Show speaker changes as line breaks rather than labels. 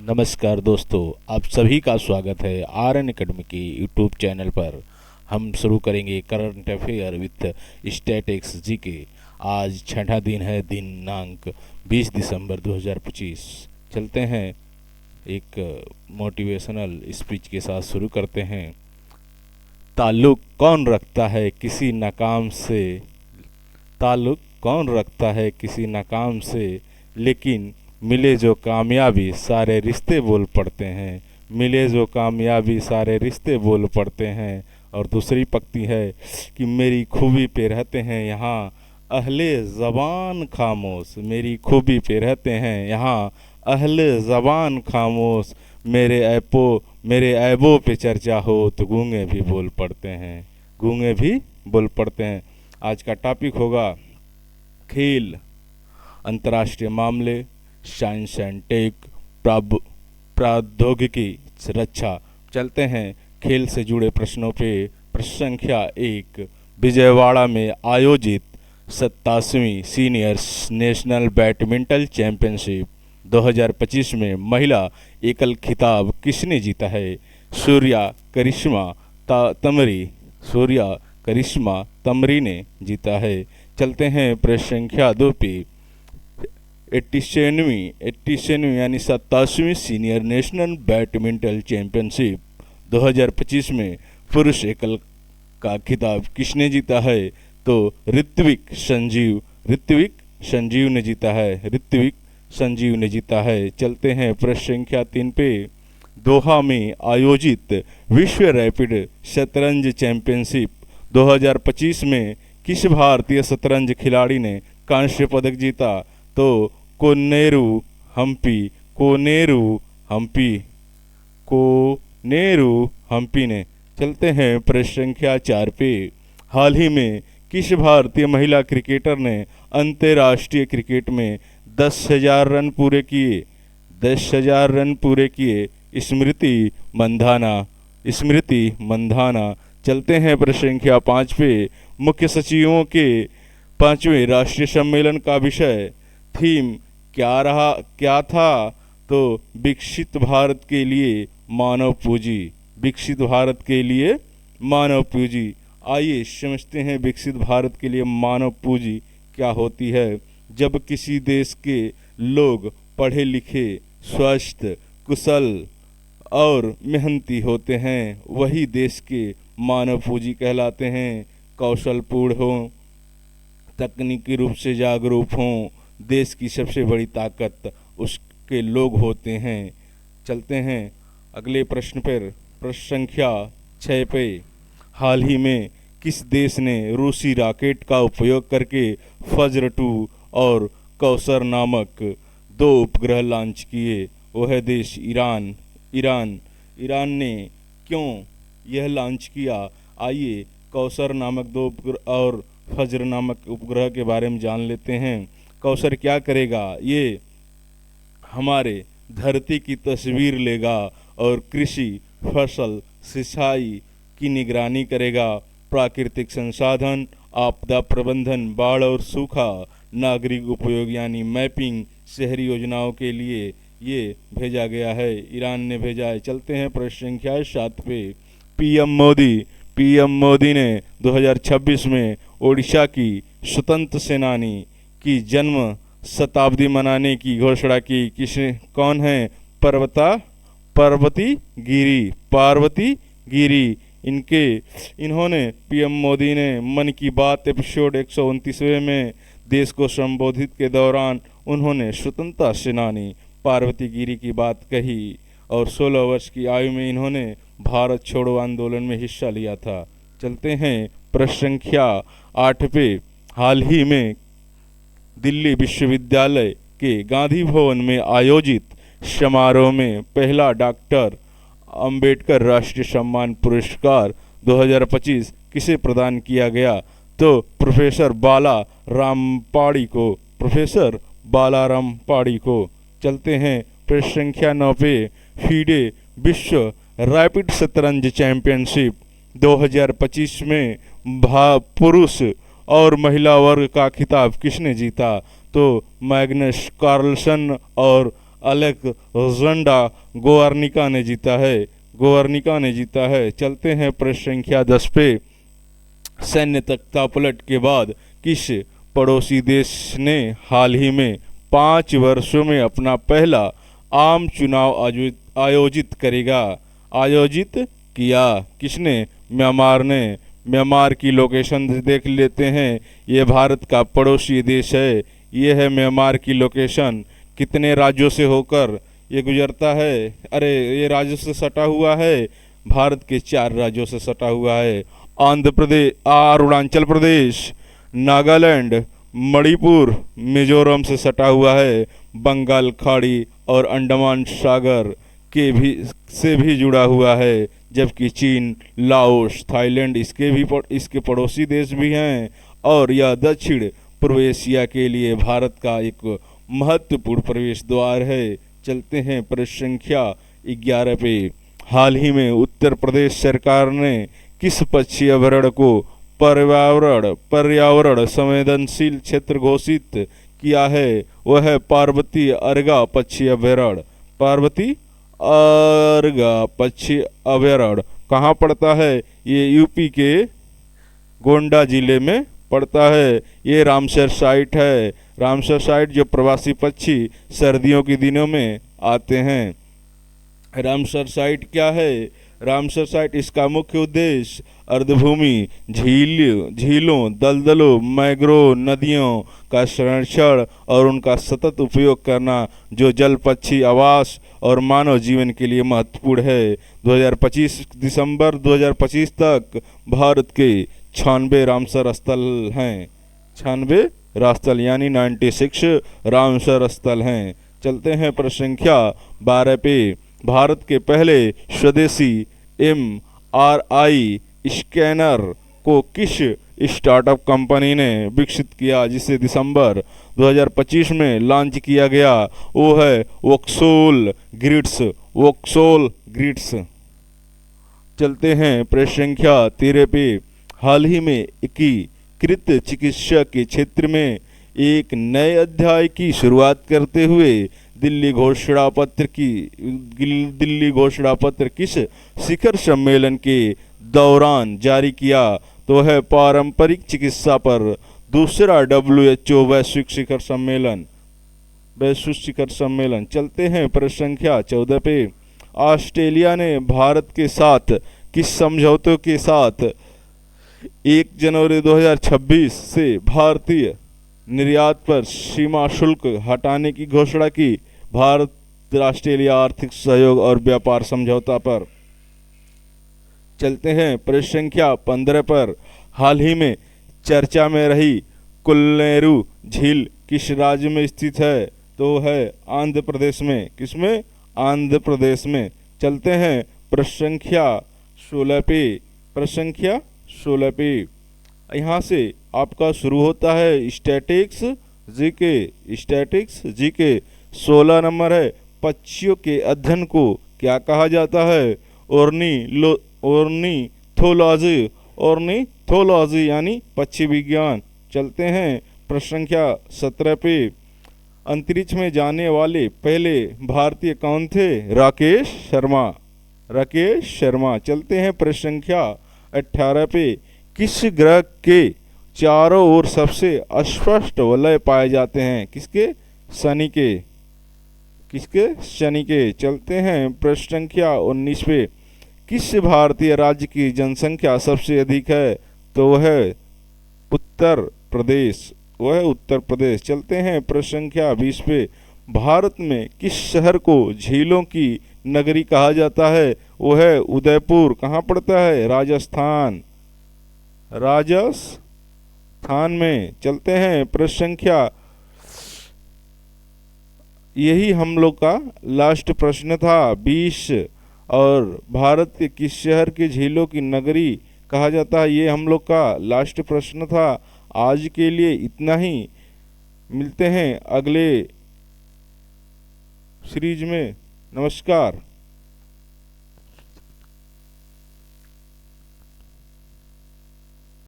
नमस्कार दोस्तों, आप सभी का स्वागत है आर एन अकेडमी की यूट्यूब चैनल पर। हम शुरू करेंगे current affair with statics GK. आज छठा दिन है, दिनांक 20 दिसंबर 2025। चलते हैं, एक मोटिवेशनल स्पीच के साथ शुरू करते हैं। ताल्लुक कौन रखता है किसी नाकाम से, ताल्लुक कौन रखता है किसी नाकाम से, लेकिन मिले जो कामयाबी सारे रिश्ते बोल पड़ते हैं। मिले जो कामयाबी सारे रिश्ते बोल पड़ते हैं। और दूसरी पंक्ति है कि मेरी खूबी पे रहते हैं यहाँ अहले ज़बान खामोश। मेरी खूबी पे रहते हैं यहाँ अहले ज़बान खामोश। मेरे ऐबों पे चर्चा हो तो गूंगे भी बोल पड़ते हैं। गूंगे भी बोल पड़ते हैं। आज का टॉपिक होगा खेल, अंतर्राष्ट्रीय मामले, साइंस एंड टेक, प्रौद्योगिकी, रक्षा। चलते हैं खेल से जुड़े प्रश्नों पे। प्रश्न संख्या 1, विजयवाड़ा में आयोजित 87वीं सीनियर नेशनल बैडमिंटन चैंपियनशिप 2025 में महिला एकल खिताब किसने जीता है? सूर्या करिश्मा तमरी ने जीता है। चलते हैं प्रश्न संख्या 2 पे। 87वीं यानी 87वीं सीनियर नेशनल बैडमिंटन चैंपियनशिप 2025 में पुरुष एकल का खिताब किसने जीता है? तो ऋत्विक संजीव ने जीता है। चलते हैं प्रश्न संख्या 3 पे। दोहा में आयोजित विश्व रैपिड शतरंज चैंपियनशिप 2025 में किस भारतीय शतरंज खिलाड़ी ने कांस्य पदक जीता? तो कोनेरू हम्पी ने। चलते हैं प्रश्न संख्या 4 पे। हाल ही में किस भारतीय महिला क्रिकेटर ने अंतर्राष्ट्रीय क्रिकेट में 10,000 रन पूरे किए? स्मृति मंधाना। चलते हैं प्रश्न संख्या 5 पे। मुख्य सचिवों के 5वें राष्ट्रीय सम्मेलन का विषय थीम क्या था? तो विकसित भारत के लिए मानव पूंजी। आइए समझते हैं विकसित भारत के लिए मानव पूंजी क्या होती है। जब किसी देश के लोग पढ़े लिखे, स्वस्थ, कुशल और मेहनती होते हैं, वही देश के मानव पूंजी कहलाते हैं। कौशलपूर्ण हों, तकनीकी रूप से जागरूक हों, देश की सबसे बड़ी ताकत उसके लोग होते हैं। चलते हैं अगले प्रश्न पर। प्रश्न संख्या 6 पे। हाल ही में किस देश ने रूसी रॉकेट का उपयोग करके फज्र 2 और कौसर नामक 2 उपग्रह लॉन्च किए? वह देश ईरान ने क्यों यह लॉन्च किया? आइए कौसर नामक 2 उपग्रह और फज्र नामक उपग्रह के बारे में जान लेते हैं। कौसर क्या करेगा? ये हमारे धरती की तस्वीर लेगा और कृषि, फसल, सिंचाई की निगरानी करेगा। प्राकृतिक संसाधन, आपदा प्रबंधन, बाढ़ और सूखा, नागरिक उपयोग यानी मैपिंग, शहरी योजनाओं के लिए ये भेजा गया है। ईरान ने भेजा है। चलते हैं प्रश्न संख्या 7 पे। पीएम मोदी ने 2026 में ओडिशा की स्वतंत्र सेनानी की जन्म शताब्दी मनाने की घोषणा की। कौन है? पार्वती गिरी। इन्होंने पीएम मोदी ने मन की बात एपिसोड 129वें में देश को संबोधित के दौरान उन्होंने स्वतंत्रता सेनानी पार्वती गिरी की बात कही और 16 वर्ष की आयु में इन्होंने भारत छोड़ो आंदोलन में हिस्सा लिया था। चलते हैं प्रश्न संख्या 8 पे। हाल ही में दिल्ली विश्वविद्यालय के गांधी भवन में आयोजित समारोह में पहला डॉक्टर अंबेडकर राष्ट्रीय सम्मान पुरस्कार 2025 किसे प्रदान किया गया? तो प्रोफेसर बाला रामपाड़ी को। चलते हैं प्रश्न संख्या 9 पे। फीडे विश्व रैपिड शतरंज चैंपियनशिप 2025 में पुरुष और महिला वर्ग का खिताब किसने जीता? तो मैग्नस कार्लसन और अलेक्जेंडा गोवर्निका ने जीता है। चलते हैं प्रश्न संख्या 10 पे। सैन्य तख्तापलट के बाद किस पड़ोसी देश ने हाल ही में 5 वर्षों में अपना पहला आम चुनाव आयोजित किया? किसने? म्यांमार ने। म्यांमार की लोकेशन देख लेते हैं। ये भारत का पड़ोसी देश है। ये है म्यांमार की लोकेशन। कितने राज्यों से होकर ये गुजरता है? अरे ये राज्यों से सटा हुआ है, भारत के 4 राज्यों से सटा हुआ है। आंध्र प्रदेश, अरुणाचल प्रदेश, नागालैंड, मणिपुर, मिजोरम से सटा हुआ है। बंगाल खाड़ी और अंडमान सागर से भी जुड़ा हुआ है। जबकि चीन, लाओस, थाईलैंड इसके पड़ोसी देश भी हैं। और यह दक्षिण पूर्व एशिया के लिए भारत का एक महत्वपूर्ण प्रवेश द्वार है। चलते हैं प्रश्न संख्या 11 पे। हाल ही में उत्तर प्रदेश सरकार ने किस पक्षी अभयारण्य को पर्यावरण संवेदनशील क्षेत्र घोषित किया है? वह है पार्वती अर्गा पक्षी अभयारण्य। पार्वती अर्गा पक्षी अभयारण्य कहाँ पड़ता है? ये यूपी के गोंडा जिले में पड़ता है। ये रामसर साइट है। रामसर साइट जो प्रवासी पक्षी सर्दियों के दिनों में आते हैं। रामसर साइट क्या है? रामसर साइट इसका मुख्य उद्देश्य अर्धभूमि, झीलों, दलदलों, मैंग्रोव नदियों का संरक्षण और उनका सतत उपयोग करना, जो जल पक्षी आवास और मानव जीवन के लिए महत्वपूर्ण है। दिसंबर 2025 तक भारत के 96 रामसर स्थल हैं। 96 रामस्थल यानी 96 रामसर स्थल हैं। चलते हैं प्रश्न संख्या 12 पे। भारत के पहले स्वदेशी MRI स्कैनर को किस स्टार्टअप कंपनी ने विकसित किया, जिसे दिसंबर 2025 में लॉन्च किया गया? वो है वोक्सोल ग्रिड्स। चलते हैं प्रश्न संख्या 13 पे। हाल ही में एकीकृत चिकित्सा के क्षेत्र में एक नए अध्याय की शुरुआत करते हुए दिल्ली घोषणा पत्र किस शिखर सम्मेलन के दौरान जारी किया? तो है पारंपरिक चिकित्सा पर दूसरा WHO वैश्विक शिखर सम्मेलन। चलते हैं प्रश्न संख्या 14 पे। ऑस्ट्रेलिया ने भारत के साथ किस समझौते के साथ 1 जनवरी 2026 से भारतीय निर्यात पर सीमा शुल्क हटाने की घोषणा की? भारत ऑस्ट्रेलिया आर्थिक सहयोग और व्यापार समझौता पर। चलते हैं प्रश्न संख्या 15 पर। हाल ही में चर्चा में रही कुल्लेरू झील किस राज्य में स्थित है? तो है आंध्र प्रदेश में। किसमें? आंध्र प्रदेश में। चलते हैं प्रश्न संख्या 16 पे। प्रश्न संख्या 16 पे यहाँ से आपका शुरू होता है स्टैटिक्स जीके। 16 नंबर है पक्षियों के अध्ययन को क्या कहा जाता है? ऑर्निथोलॉजी यानी पक्षी विज्ञान। चलते हैं प्रश्न संख्या 17 पे। अंतरिक्ष में जाने वाले पहले भारतीय कौन थे? राकेश शर्मा। चलते हैं प्रश्न संख्या 18 पे। किस ग्रह के चारों ओर सबसे अस्पष्ट वलय पाए जाते हैं? किसके? शनि के। चलते हैं प्रश्न संख्या 19 पे। किस भारतीय राज्य की जनसंख्या सबसे अधिक है? तो वह है उत्तर प्रदेश। चलते हैं प्रश्न संख्या 20 पे। भारत में किस शहर को झीलों की नगरी कहा जाता है? वो है उदयपुर। कहाँ पड़ता है? राजस्थान में। चलते हैं प्रश्न संख्या, यही हम लोग का लास्ट प्रश्न था 20। और भारत के किस शहर के झीलों की नगरी कहा जाता है, ये हम लोग का लास्ट प्रश्न था। आज के लिए इतना ही। मिलते हैं अगले सीरीज में। नमस्कार।